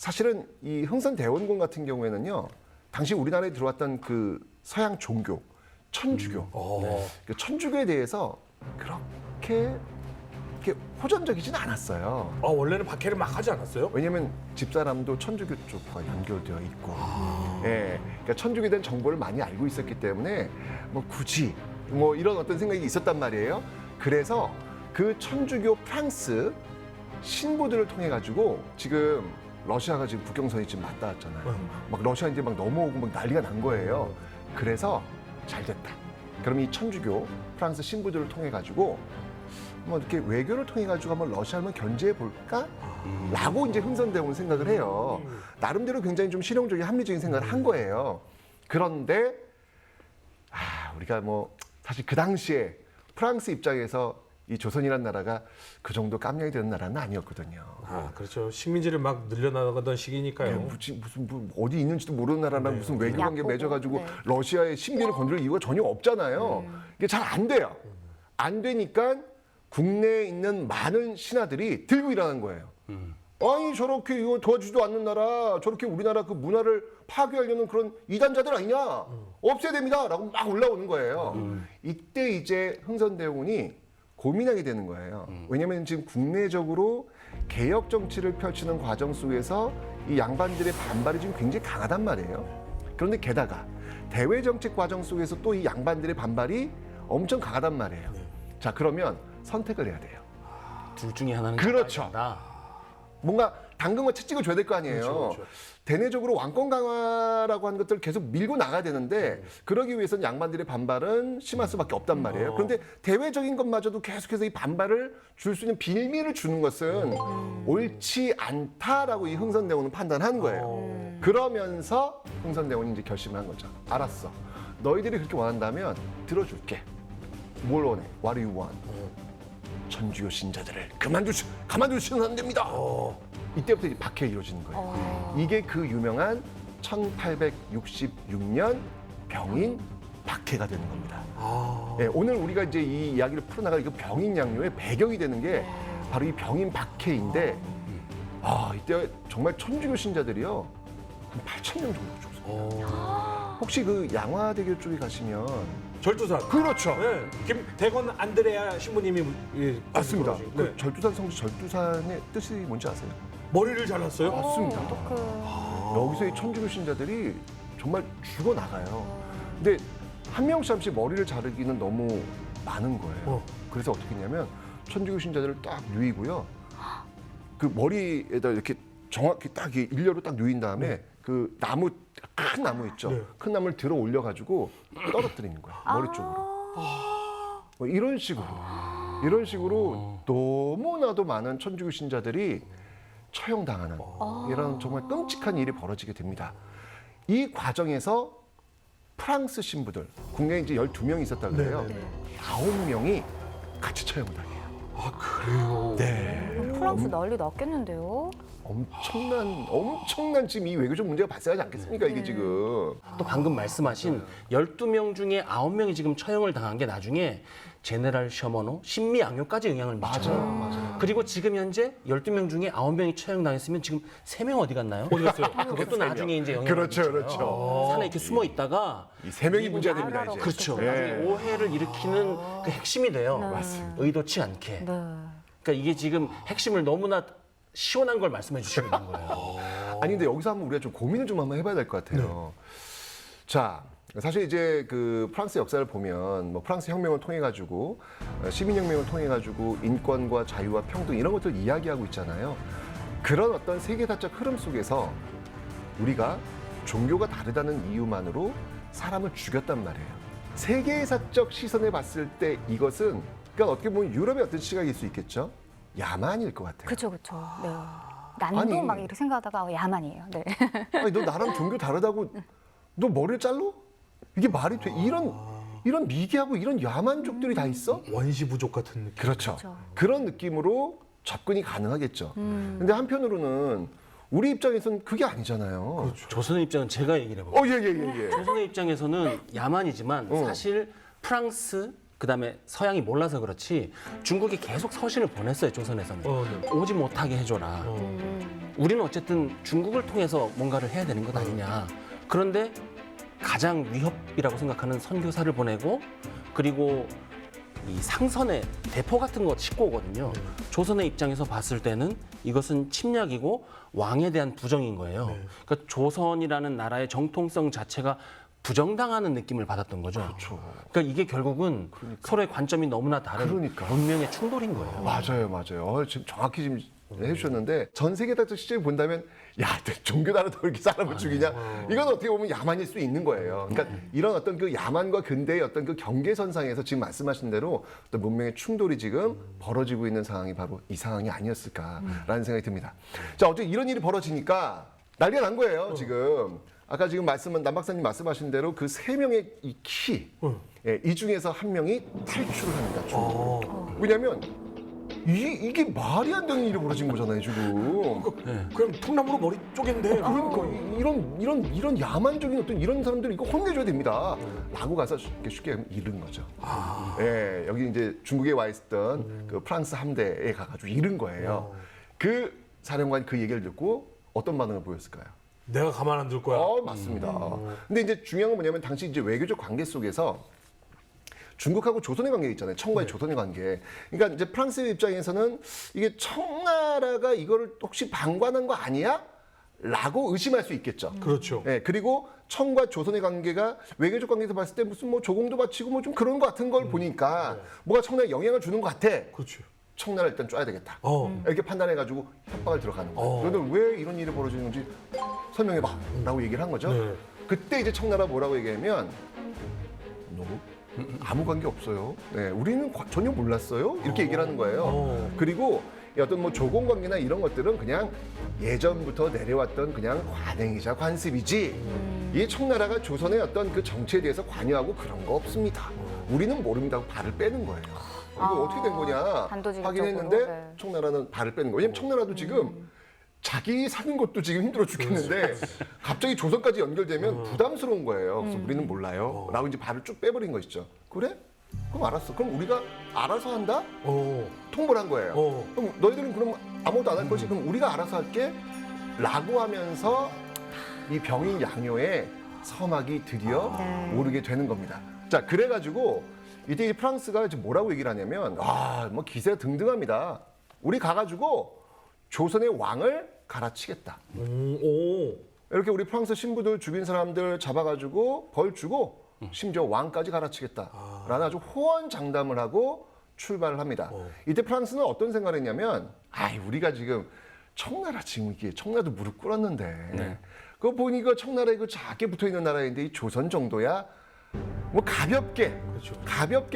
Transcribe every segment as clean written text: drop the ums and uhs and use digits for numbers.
사실은 이 흥선대원군 같은 경우에는요, 당시 우리나라에 들어왔던 그 서양 종교, 천주교, 그 천주교에 대해서 그렇게 호전적이진 않았어요. 원래는 박해를 막 하지 않았어요? 왜냐하면 집사람도 천주교 쪽과 연결되어 있고, 예, 그러니까 천주교에 대한 정보를 많이 알고 있었기 때문에 뭐 굳이 뭐 이런 어떤 생각이 있었단 말이에요. 그래서 그 천주교 프랑스 신부들을 통해 가지고 지금 러시아가 지금 국경선이 지금 맞닿았잖아요. 막 러시아 이제 막 넘어오고 막 난리가 난 거예요. 그래서 잘 됐다. 그럼 이 천주교 프랑스 신부들을 통해 가지고 뭐 이렇게 외교를 통해 가지고 한번 러시아를 한번 견제해 볼까? 라고 이제 흥선대원은 생각을 해요. 나름대로 굉장히 좀 실용적인 합리적인 생각을 한 거예요. 그런데 우리가 뭐 사실 그 당시에 프랑스 입장에서 이 조선이라는 나라가 그 정도 깜냥이 되는 나라는 아니었거든요. 그렇죠. 식민지를 막 늘려나가던 네, 시기니까요. 무슨 뭐 어디 있는지도 모르는 나라랑 무슨 외교관계 약보고, 맺어가지고 네. 러시아의 심기를 건드릴 이유가 전혀 없잖아요. 이게 잘 안 돼요. 안 되니까 국내에 있는 많은 신하들이 들고 일어난 거예요. 아니 저렇게 이거 도와주지도 않는 나라, 저렇게 우리나라 그 문화를 파괴하려는 그런 이단자들 아니냐? 없애야 됩니다.라고 막 올라오는 거예요. 이때 이제 흥선대원군이 고민하게 되는 거예요. 왜냐하면 지금 국내적으로 개혁 정치를 펼치는 과정 속에서 이 양반들의 반발이 지금 굉장히 강하단 말이에요. 그런데 게다가 대외 정책 과정 속에서 또 이 양반들의 반발이 엄청 강하단 말이에요. 자, 그러면 선택을 해야 돼요. 둘 중에 하나는 그렇죠. 잡아야 뭔가 당근과 채찍을 줘야 될 거 아니에요. 그렇죠. 대내적으로 왕권 강화라고 하는 것들을 계속 밀고 나가야 되는데 그러기 위해서는 양반들의 반발은 심할 수밖에 없단 말이에요. 그런데 대외적인 것마저도 계속해서 이 반발을 줄 수 있는 빌미를 주는 것은 옳지 않다라고 이 흥선대원은 판단한 거예요. 그러면서 흥선대원이 이제 결심을 한 거죠. 알았어. 너희들이 그렇게 원한다면 들어줄게. 뭘 원해? What do you want? 천주교 신자들을 가만두시면 안 됩니다. 이때부터 이제 박해가 이루어지는 거예요. 이게 그 유명한 1866년 병인 박해가 되는 겁니다. 예, 오늘 우리가 이제 이 이야기를 풀어나갈 이 병인 양요의 배경이 되는 게 바로 이 병인 박해인데, 이때 정말 천주교 신자들이요 한 8,000명 정도 죽었어요. 혹시 그 양화대교 쪽에 가시면 절두산. 그렇죠. 네. 김대건 안드레아 신부님이 맞습니다. 네. 그 절두산 성지 절두산의 뜻이 뭔지 아세요? 머리를 잘랐어요? 맞습니다. 여기서 이 천주교 신자들이 정말 죽어 나가요. 근데 한 명씩 한 명씩 머리를 자르기는 너무 많은 거예요. 그래서 어떻게 했냐면 천주교 신자들을 딱 누이고요. 그 머리에다 이렇게 정확히 딱 일렬로 딱 누인 다음에 그 나무, 큰 나무 있죠. 큰 나무를 들어 올려가지고 떨어뜨리는 거예요. 머리 쪽으로. 뭐 이런 식으로 너무나도 많은 천주교 신자들이 처형당하는 이런 정말 끔찍한 일이 벌어지게 됩니다. 이 과정에서 프랑스 신부들, 국내에 이제 12명이 있었다고 그래요. 9명이 같이 처형을 당해요. 그래요? 네. 프랑스 난리 났겠는데요? 엄청난 지금 이 외교적 문제가 발생하지 않겠습니까, 이게 지금. 또 방금 말씀하신 12명 중에 9명이 지금 처형을 당한 게 나중에 제네랄 셔머노, 신미양요까지 영향을 미쳐요. 맞아요. 그리고 지금 현재 12명 중에 9명이 처형당했으면 지금 3명 어디 갔나요? 어디 갔어요? 그것도 나중에 이제 영향을 그렇죠, 미쳐요. 그렇죠. 산에 이렇게 숨어 있다가 이 3명이 문제가 됩니다, 이제. 그렇죠. 예. 나중에 오해를 일으키는 그 핵심이 돼요. 맞습니다. 의도치 않게. 네. 그러니까 이게 지금 핵심을 너무나 시원한 걸 말씀해 주시고 있는 거예요. 아니 근데 여기서 한번 우리가 좀 고민을 좀 한번 해봐야 될 것 같아요. 자, 사실 이제 그 프랑스 역사를 보면 뭐 프랑스 혁명을 통해 가지고 시민혁명을 통해 가지고 인권과 자유와 평등 이런 것들 이야기하고 있잖아요. 그런 어떤 세계사적 흐름 속에서 우리가 종교가 다르다는 이유만으로 사람을 죽였단 말이에요. 세계사적 시선에 봤을 때 이것은 그러니까 어떻게 보면 유럽의 어떤 시각일 수 있겠죠. 야만일 것 같아요. 그쵸. 네. 난도 아니. 막 이렇게 생각하다가 야만이에요. 네. 아니 너 나랑 종교 다르다고 너 머리를 잘라? 이게 말이 돼? 이런 미개하고 이런 야만족들이 다 있어? 원시 부족 같은 느낌. 그렇죠. 그렇죠. 그런 느낌으로 접근이 가능하겠죠. 근데 한편으로는 우리 입장에서는 그게 아니잖아요. 조선의 입장은 제가 얘기를 해볼게요. 예. 조선의 입장에서는 야만이지만 사실 프랑스, 그다음에 서양이 몰라서 그렇지 중국이 계속 서신을 보냈어요. 조선에서는. 네. 오지 못하게 해줘라. 우리는 어쨌든 중국을 통해서 뭔가를 해야 되는 것 아니냐. 그런데 가장 위협이라고 생각하는 선교사를 보내고 그리고 이 상선에 대포 같은 거 싣고 오거든요. 조선의 입장에서 봤을 때는 이것은 침략이고 왕에 대한 부정인 거예요. 그러니까 조선이라는 나라의 정통성 자체가 부정당하는 느낌을 받았던 거죠. 그렇죠. 그러니까 이게 결국은 서로의 관점이 너무나 다른 그러니까. 문명의 충돌인 거예요. 맞아요. 지금 정확히 지금 해주셨는데 전 세계 다 실제 보다면 야, 종교단어도 이렇게 사람을 죽이냐? 이건 어떻게 보면 야만일 수 있는 거예요. 그러니까 이런 어떤 그 야만과 근대의 어떤 그 경계선상에서 지금 말씀하신 대로 어떤 문명의 충돌이 지금 벌어지고 있는 상황이 바로 이 상황이 아니었을까라는 생각이 듭니다. 자, 어쨌든 이런 일이 벌어지니까 난리가 난 거예요, 지금. 아까 지금 남 박사님 말씀하신 대로 그 3명의 이 키, 예, 이 중에서 한 명이 탈출을 합니다. 중국으로. 왜냐하면 이게 말이 안 되는 일이 벌어진 거잖아요, 지금. 그럼 통나무로 머리 쪼갠데. 그러니까 이런 야만적인 어떤 이런 사람들 이거 혼내줘야 됩니다. 라고 가서 쉽게 잃은 거죠. 예, 여기 이제 중국에 와 있었던 그 프랑스 함대에 가가지고 잃은 거예요. 그 사령관 그 얘기를 듣고 어떤 반응을 보였을까요? 내가 가만 안 둘 거야. 맞습니다. 근데 이제 중요한 건 뭐냐면 당시 이제 외교적 관계 속에서 중국하고 조선의 관계 있잖아요. 청과의 조선의 관계. 그러니까 이제 프랑스 입장에서는 이게 청나라가 이거를 혹시 방관한 거 아니야? 라고 의심할 수 있겠죠. 그렇죠. 예, 그리고 청과 조선의 관계가 외교적 관계에서 봤을 때 무슨 뭐 조공도 바치고 뭐 좀 그런 것 같은 걸 보니까 뭐가 청나라에 영향을 주는 것 같아. 그렇죠. 청나라 일단 쪄야 되겠다. 이렇게 판단해가지고 협박을 들어가는 거예요. 너는 왜 이런 일이 벌어지는 건지 설명해봐. 라고 얘기를 한 거죠. 네. 그때 이제 청나라 뭐라고 얘기하면 너 아무 관계 없어요. 네, 우리는 전혀 몰랐어요. 이렇게 얘기를 하는 거예요. 그리고 이 어떤 뭐 조공 관계나 이런 것들은 그냥 예전부터 내려왔던 그냥 관행이자 관습이지. 이 청나라가 조선의 어떤 그 정치에 대해서 관여하고 그런 거 없습니다. 우리는 모릅니다 하고 발을 빼는 거예요. 이거 어떻게 된 거냐 단도직입적으로, 확인했는데 네. 청나라는 발을 빼는 거예요. 왜냐면 청나라도 지금 자기 사는 것도 지금 힘들어 죽겠는데 갑자기 조선까지 연결되면 부담스러운 거예요. 그래서 우리는 몰라요. 라고 이제 발을 쭉 빼버린 것이죠. 그래? 그럼 알았어. 그럼 우리가 알아서 한다? 통보를 한 거예요. 그럼 너희들은 그럼 아무것도 안 할 거지? 그럼 우리가 알아서 할게? 라고 하면서 이 병인 양요의 서막이 드디어 오르게 되는 겁니다. 자, 그래가지고 이때 이 프랑스가 지금 뭐라고 얘기를 하냐면 뭐 기세가 등등합니다. 우리 가가지고 조선의 왕을 갈아치겠다. 이렇게 우리 프랑스 신부들 죽인 사람들 잡아가지고 벌 주고 심지어 왕까지 갈아치겠다라는 아주 호언장담을 하고 출발을 합니다. 이때 프랑스는 어떤 생각을 했냐면 우리가 지금 청나라 지금 이게 청나라도 무릎 꿇었는데 그거 보니까 청나라에 그 작게 붙어있는 나라인데 이 조선 정도야 뭐 가볍게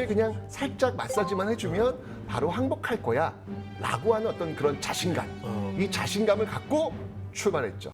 그냥 살짝 마사지만 해주면 바로 항복할 거야 라고 하는 어떤 그런 자신감 이 자신감을 갖고 출발했죠.